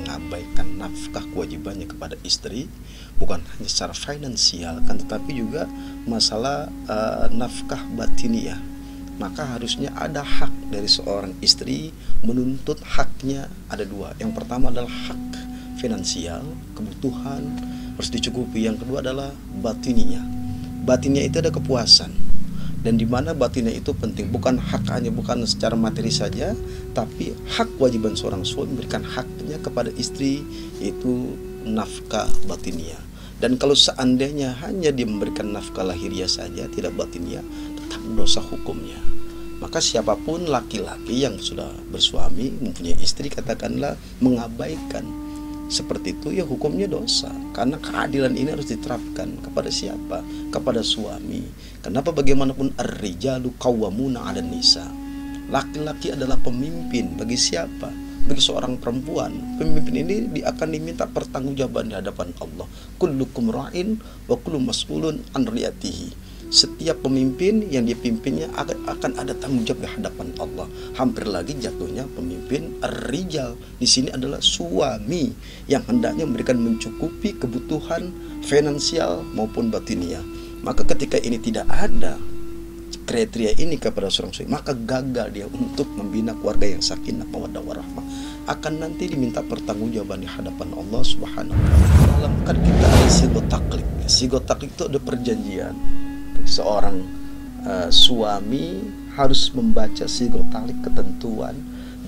mengabaikan nafkah kewajibannya kepada istri, bukan hanya secara finansial kan, tetapi juga masalah nafkah batiniah. Maka harusnya ada hak dari seorang istri, menuntut haknya ada dua. Yang pertama adalah hak finansial, kebutuhan harus dicukupi. Yang kedua adalah batiniah. Batiniah itu ada kepuasan, dan di mana batinnya itu penting, bukan hak hanya bukan secara materi saja, tapi hak kewajiban seorang suami memberikan haknya kepada istri, itu nafkah batiniah. Dan kalau seandainya hanya dia memberikan nafkah lahiriah saja, tidak batiniah, tetap dosa hukumnya. Maka siapapun laki-laki yang sudah bersuami, mempunyai istri, katakanlah mengabaikan seperti itu, ya hukumnya dosa. Karena keadilan ini harus diterapkan kepada siapa? Kepada suami. Kenapa? Bagaimanapun ar-rijalu qawwamuna 'alan nisa. Laki-laki adalah pemimpin bagi siapa? Bagi seorang perempuan. Pemimpin ini dia akan diminta pertanggungjawaban di hadapan Allah. Kullukum ra'in wa kullu mas'ulun an riyatihi. Setiap pemimpin yang dipimpinnya akan ada tanggung jawab di hadapan Allah. Hampir lagi jatuhnya pemimpin ar-rijal di sini adalah suami yang hendaknya memberikan mencukupi kebutuhan finansial maupun batiniah. Maka ketika ini tidak ada kriteria ini kepada seorang suami, maka gagal dia untuk membina keluarga yang sakinah mawaddah warahmah. Akan nanti diminta pertanggungjawaban di hadapan Allah Subhanahu wa taala. Dalam kan kita ada sigot taklid. Sigot taklid itu ada perjanjian. Seorang suami harus membaca sigot taklid, ketentuan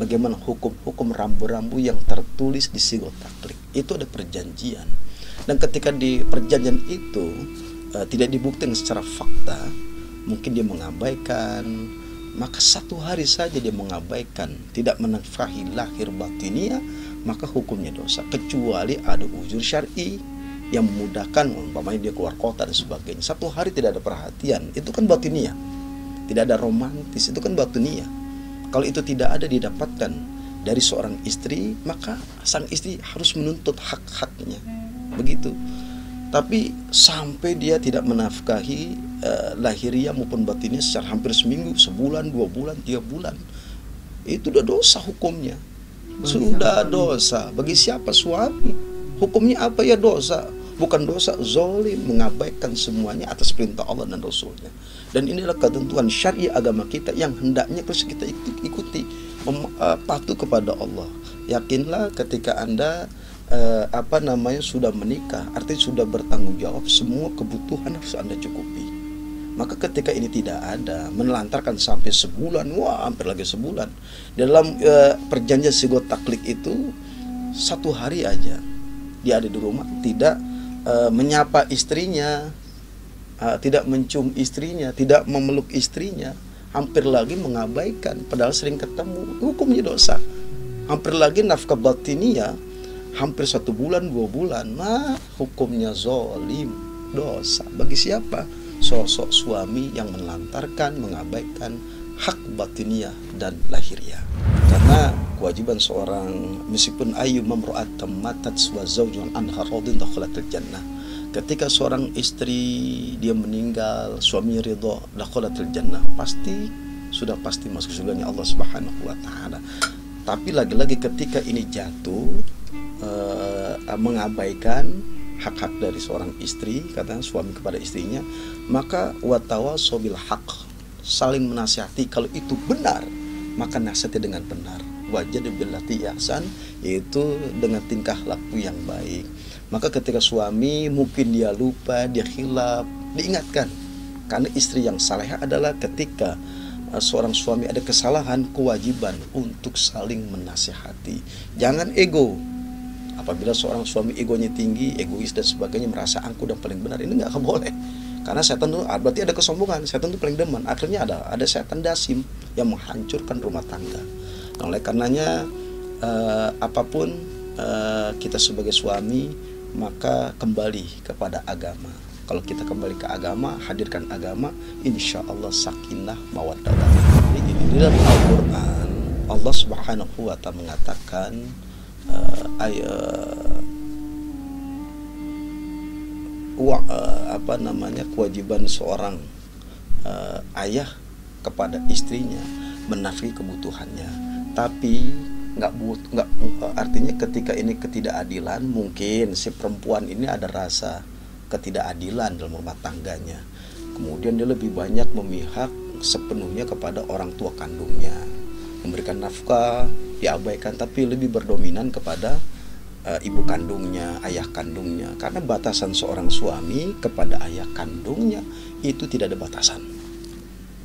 bagaimana hukum-hukum rambu-rambu yang tertulis di sigot taklid. Itu ada perjanjian. Dan ketika di perjanjian itu tidak dibuktikan secara fakta, mungkin dia mengabaikan, maka satu hari saja dia mengabaikan, tidak menafkahi lahir batiniah, maka hukumnya dosa. Kecuali ada uzur syar'i yang memudahkan, umpamanya dia keluar kota dan sebagainya. Satu hari tidak ada perhatian, itu kan batiniah. Tidak ada romantis, itu kan batiniah. Kalau itu tidak ada didapatkan dari seorang istri, maka sang istri harus menuntut hak-haknya. Begitu. Tapi sampai dia tidak menafkahi lahiriah maupun batiniah secara hampir seminggu, sebulan, 2 bulan, 3 bulan, itu udah dosa hukumnya. Sudah dosa. Bagi siapa? Suami. Hukumnya apa? Ya dosa. Bukan dosa zalim, mengabaikan semuanya atas perintah Allah dan Rasulnya. Dan inilah ketentuan syar'i agama kita yang hendaknya terus kita ikuti, patuh kepada Allah. Yakinlah ketika Anda sudah menikah, artinya sudah bertanggung jawab, semua kebutuhan harus Anda cukupi. Maka ketika ini tidak ada, menelantarkan sampai sebulan, wah hampir lagi sebulan. Dalam perjanjian sigot taklid itu 1 hari aja dia ada di rumah, tidak menyapa istrinya, tidak mencium istrinya, tidak memeluk istrinya, hampir lagi mengabaikan padahal sering ketemu, hukumnya dosa. Hampir lagi nafkah batiniah hampir 1 bulan, 2 bulan, nah hukumnya zalim, dosa. Bagi siapa? Sosok suami yang menelantarkan, mengabaikan hak batiniah dan lahiriah. Karena kewajiban seorang, meskipun ayu mamru'at matat wa zawjun anha radin dakhalatil jannah. Ketika seorang istri dia meninggal, suami ridha, dakhalatil jannah, sudah pasti masuk surganya Allah Subhanahu wa taala. Tapi lagi-lagi ketika ini jatuh mengabaikan hak-hak dari seorang istri, kata suami kepada istrinya, maka watawasau bil haq, saling menasihati. Kalau itu benar, maka nasihati dengan benar. Wajad billati ihsan, yaitu dengan tingkah laku yang baik. Maka ketika suami mungkin dia lupa, dia khilaf, diingatkan. Karena istri yang salehah adalah ketika seorang suami ada kesalahan, kewajiban untuk saling menasihati. Jangan ego. Apabila seorang suami egonya tinggi, egois dan sebagainya, merasa angkuh dan paling benar, ini nggak boleh. Karena setan itu berarti ada kesombongan, setan itu paling demen. Akhirnya ada setan dasim yang menghancurkan rumah tangga. Oleh karenanya apapun kita sebagai suami, maka kembali kepada agama. Kalau kita kembali ke agama, hadirkan agama, insya Allah sakinah mawaddah warahmah. Di dalam Al-Quran Allah Subhanahu wa ta'ala mengatakan kewajiban seorang ayah kepada istrinya menafkahi kebutuhannya. Tapi nggak artinya ketika ini ketidakadilan, mungkin si perempuan ini ada rasa ketidakadilan dalam rumah tangganya, kemudian dia lebih banyak memihak sepenuhnya kepada orang tua kandungnya, memberikan nafkah diabaikan, tapi lebih berdominan kepada ibu kandungnya, ayah kandungnya, karena batasan seorang suami kepada ayah kandungnya itu tidak ada batasan.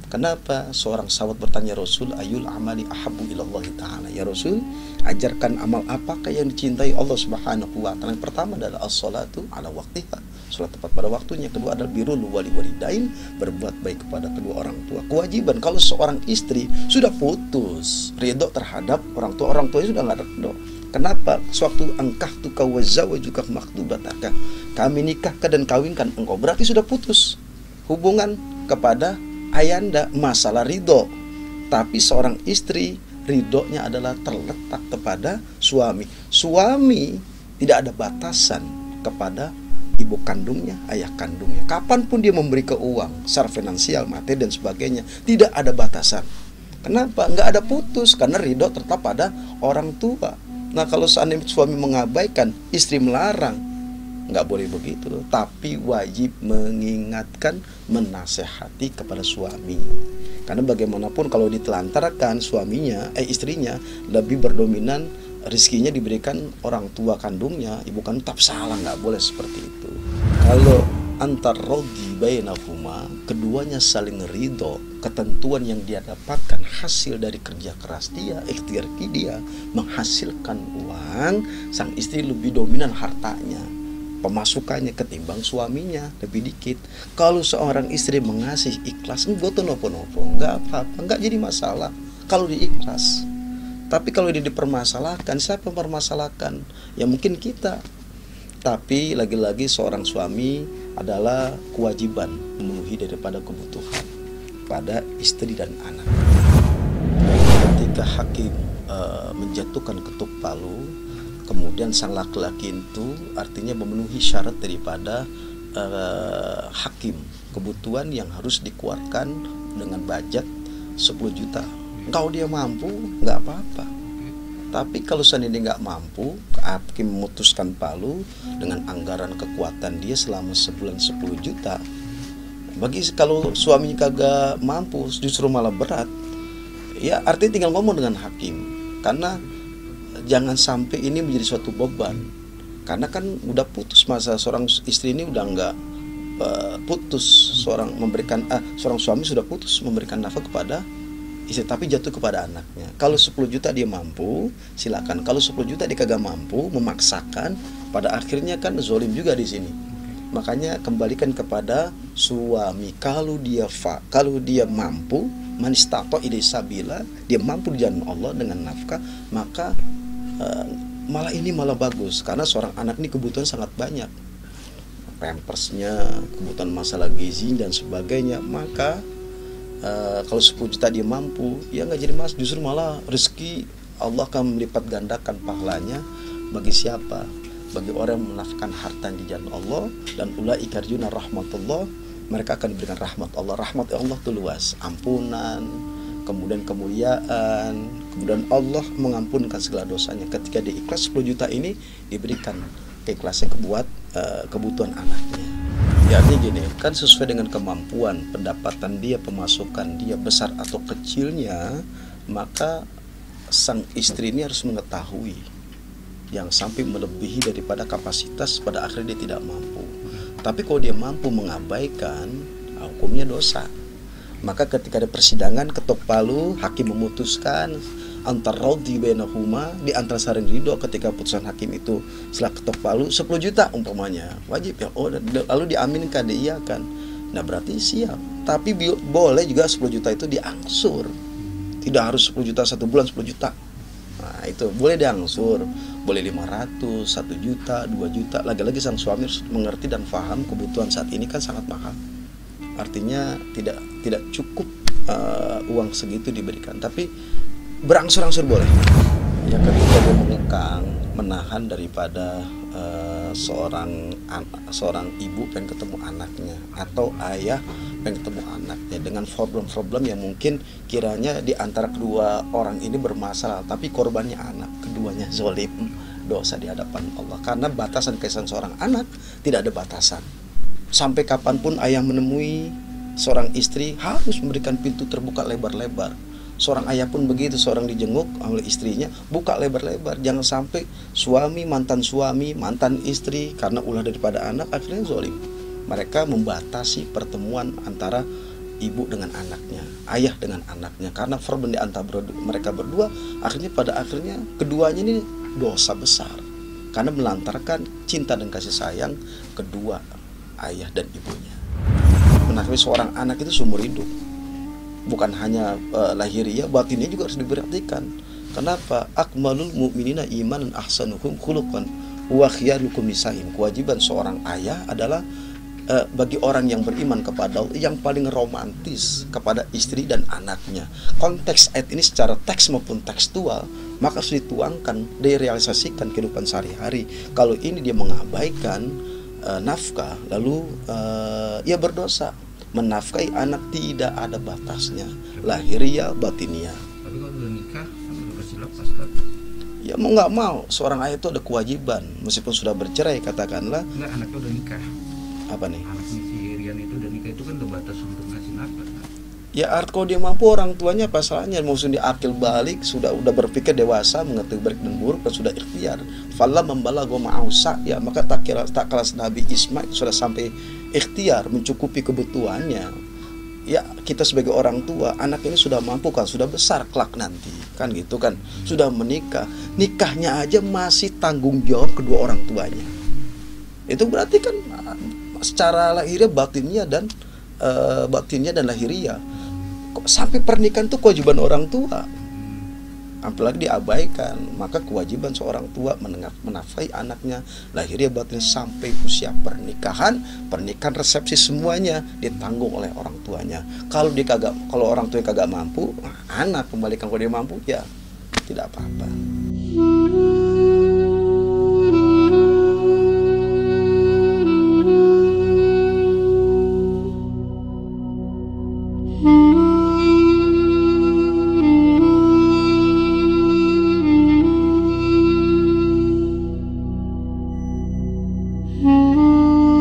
Kenapa? Seorang sahabat bertanya Rasul, ayul amali ahabbu ilallahi ta'ala. Ya Rasul, ajarkan amal apakah yang dicintai Allah Subhanahu wa ta'ala. Yang pertama adalah as-salatu ala waqtiha, salat tepat pada waktunya. Kedua adalah birrul walidain, berbuat baik kepada kedua orang tua. Kewajiban kalau seorang istri sudah putus ridho terhadap orang tuanya sudah nggak ridho. Kenapa? Sewaktu angkah tu juga maktubataka, kami nikahkan dan kawinkan engkau, berarti sudah putus hubungan kepada ayanda, masalah ridho. Tapi seorang istri ridhonya adalah terletak kepada suami. Suami tidak ada batasan kepada ibu kandungnya, ayah kandungnya. Kapanpun dia memberi ke uang secara finansial, materi dan sebagainya, tidak ada batasan. Kenapa? Nggak ada putus, karena ridho tetap pada orang tua. Nah, kalau seandainya suami mengabaikan, istri melarang, nggak boleh begitu. Tapi wajib mengingatkan, menasehati kepada suami. Karena bagaimanapun kalau ditelantarkan istrinya lebih berdominan, rizkinya diberikan orang tua kandungnya, ibu kandung, tetap salah, nggak boleh seperti itu. Kalau antar rodi bainahuma, keduanya saling ridho, ketentuan yang dia dapatkan hasil dari kerja keras dia, ikhtiar dia menghasilkan uang, sang istri lebih dominan hartanya, pemasukannya ketimbang suaminya lebih dikit. Kalau seorang istri mengasih ikhlas, enggak nopo-nopo, enggak apa-apa, enggak jadi masalah kalau diikhlas. Tapi kalau dia dipermasalahkan, siapa yang mempermasalahkan? Ya mungkin kita. Tapi lagi-lagi seorang suami adalah kewajiban memenuhi daripada kebutuhan pada istri dan anak. Ketika hakim menjatuhkan ketuk palu, kemudian sang laki-laki itu artinya memenuhi syarat daripada hakim, kebutuhan yang harus dikeluarkan dengan budget 10 juta. Kalau dia mampu, nggak apa-apa. Tapi kalau seandainya nggak mampu, hakim memutuskan palu dengan anggaran kekuatan dia selama sebulan 10 juta. Kalau suaminya kagak mampu, justru malah berat. Ya artinya tinggal ngomong dengan hakim. Karena jangan sampai ini menjadi suatu beban. Karena kan udah putus, masa seorang istri ini udah nggak putus, seorang suami sudah putus memberikan nafkah kepada istri, tapi jatuh kepada anaknya. Kalau 10 juta dia mampu, silakan. Kalau 10 juta dia kagak mampu, memaksakan, pada akhirnya kan zolim juga di sini. Makanya kembalikan kepada suami. Kalau dia mampu, manistato ilaihi sabila, dia mampu di jalan Allah dengan nafkah, maka malah bagus, karena seorang anak ini kebutuhan sangat banyak, pampersnya, kebutuhan masalah gizi dan sebagainya. Maka kalau 10 juta dia mampu, ya nggak jadi mas, justru malah rezeki Allah akan melipat gandakan pahalanya bagi siapa? Bagi orang yang menafkahkan harta di jalan Allah. Dan ulaika yarjuna rahmatullah, mereka akan diberikan rahmat Allah. Rahmat Allah itu luas, ampunan, kemudian kemuliaan, kemudian Allah mengampunkan segala dosanya. Ketika dia ikhlas 10 juta ini diberikan keikhlasan buat kebutuhan anaknya. Ya artinya gini, kan sesuai dengan kemampuan, pendapatan dia, pemasukan dia besar atau kecilnya, maka sang istri ini harus mengetahui yang sampai melebihi daripada kapasitas, pada akhirnya dia tidak mampu. Tapi kalau dia mampu mengabaikan, hukumnya dosa. Maka ketika ada persidangan ketok palu, hakim memutuskan antar radhi bainahuma, di antara saling ridho ketika putusan hakim itu setelah ketok palu 10 juta umpamanya, wajib ya, lalu diaminkan, diiyakan, nah berarti siap. Tapi boleh juga 10 juta itu diangsur, tidak harus 10 juta satu bulan 10 juta. Nah itu boleh diangsur, boleh 500, 1 juta, 2 juta. Lagi-lagi sang suami harus mengerti dan paham kebutuhan saat ini kan sangat mahal. Artinya tidak cukup uang segitu diberikan, tapi berangsur-angsur boleh. Ya ketika dia mengekang, menahan daripada seorang ibu pengen ketemu anaknya, atau ayah pengen ketemu anaknya dengan problem-problem yang mungkin kiranya di antara kedua orang ini bermasalah, tapi korbannya anak, keduanya zolim, dosa di hadapan Allah. Karena batasan kesan seorang anak tidak ada batasan. Sampai kapanpun ayah menemui seorang istri harus memberikan pintu terbuka lebar-lebar. Seorang ayah pun begitu, seorang dijenguk oleh istrinya, buka lebar-lebar. Jangan sampai suami, mantan istri karena ulah daripada anak akhirnya zolim. Mereka membatasi pertemuan antara ibu dengan anaknya, ayah dengan anaknya, karena problem di antara mereka berdua. Akhirnya pada akhirnya keduanya ini dosa besar karena melantarkan cinta dan kasih sayang kedua ayah dan ibunya. Menafkahi seorang anak itu seumur hidup, bukan hanya lahiriah, batinnya juga harus diperhatikan. Kenapa? Akmalul mu'minina imanan ahsanuhum khuluqan wa khiyarukum nisaihim. Kewajiban seorang ayah adalah bagi orang yang beriman kepada Allah yang paling romantis kepada istri dan anaknya. Konteks ayat ini secara teks maupun tekstual maka harus dituangkan, direalisasikan kehidupan sehari-hari. Kalau ini dia mengabaikan nafkah, lalu ia berdosa. Menafkahi anak tidak ada batasnya, lahiriah, batiniah. Tapi kalau udah nikah kan udah bersilap pas. Ya mau nggak mau seorang ayah itu ada kewajiban meskipun sudah bercerai katakanlah. Enggak, anaknya udah nikah. Apa nih? Anaknya si Rian itu udah nikah, itu kan udah batas untuk ngasih nafkah. Ya kalau dia mampu, orang tuanya pasalnya maksudnya diakil balik, sudah berpikir dewasa, mengerti baik dan buruk dan sudah ikhtiar. Falla membalagha ma'ausa, ya maka tak kelas Nabi Ismail sudah sampai ikhtiar mencukupi kebutuhannya. Ya kita sebagai orang tua, anak ini sudah mampu kan, sudah besar kelak nanti kan gitu kan, sudah menikah, nikahnya aja masih tanggung jawab kedua orang tuanya. Itu berarti kan secara lahiriah, batinnya dan lahiriah. Sampai pernikahan itu kewajiban orang tua, apalagi diabaikan. Maka kewajiban seorang tua menafkahi anaknya lahiriah batin sampai usia pernikahan resepsi semuanya ditanggung oleh orang tuanya. Kalau orang tua kagak mampu, anak kembalikan kalau dia mampu, ya tidak apa-apa.